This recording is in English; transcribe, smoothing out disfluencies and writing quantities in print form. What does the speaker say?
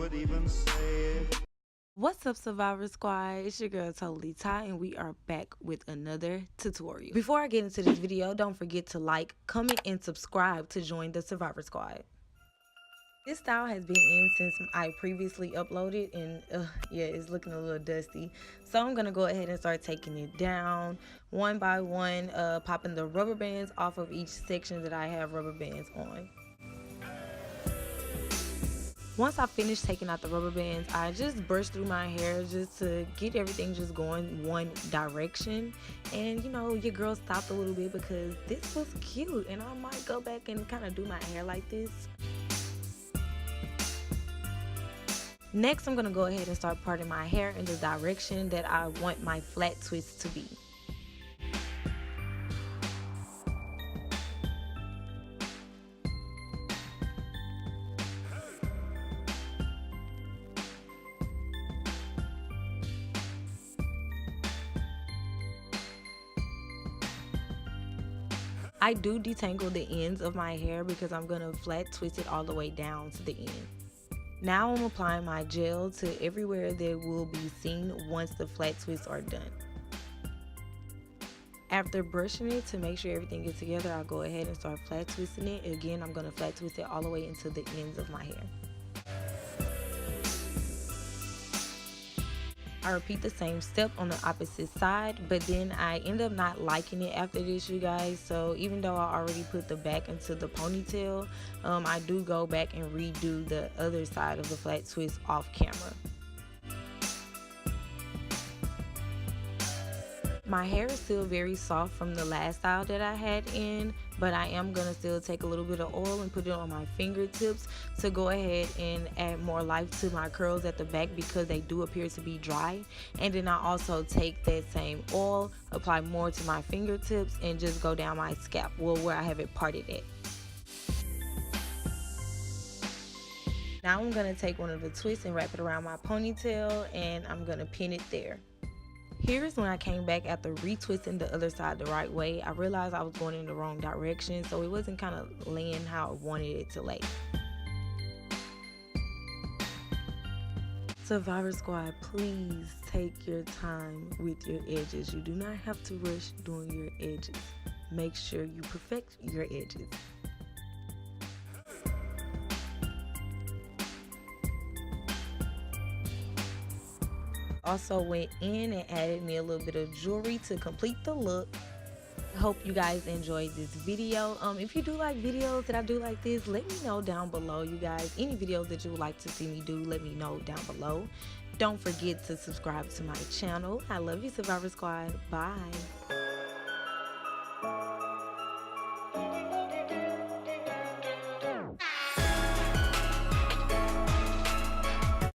would even say it. What's up, Survivor Squad? It's your girl Totally Ty, and we are back with another tutorial. Before I get into this video, don't forget to like, comment, and subscribe to join the Survivor Squad. This style has been in since I previously uploaded, and yeah, it's looking a little dusty. So I'm gonna go ahead and start taking it down one by one, popping the rubber bands off of each section that I have rubber bands on. Once I finish taking out the rubber bands, I just brush through my hair just to get everything just going one direction. And you know, your girl stopped a little bit because this was cute, and I might go back and kind of do my hair like this. Next, I'm going to go ahead and start parting my hair in the direction that I want my flat twist to be. I do detangle the ends of my hair because I'm going to flat twist it all the way down to the end. Now I'm applying my gel to everywhere that will be seen once the flat twists are done. After brushing it to make sure everything gets together, I'll go ahead and start flat twisting it. Again, I'm going to flat twist it all the way into the ends of my hair. I repeat the same step on the opposite side, but then I end up not liking it after this, you guys. So even though I already put the back into the ponytail, I do go back and redo the other side of the flat twist off camera. My hair is still very soft from the last style that I had in, but I am going to still take a little bit of oil and put it on my fingertips to go ahead and add more life to my curls at the back because they do appear to be dry. And then I also take that same oil, apply more to my fingertips, and just go down my scalp, well, where I have it parted at. Now I'm going to take one of the twists and wrap it around my ponytail, and I'm going to pin it there. Here's when I came back after retwisting the other side the right way. I realized I was going in the wrong direction, so it wasn't kind of laying how I wanted it to lay. Survivor Squad, please take your time with your edges. You do not have to rush doing your edges. Make sure you perfect your edges. Also went in and added me a little bit of jewelry to complete the look. I hope you guys enjoyed this video. If you do like videos that I do like this, let me know down below, you guys. Any videos that you would like to see me do, let me know down below. Don't forget to subscribe to my channel. I love you, Survivor Squad. Bye.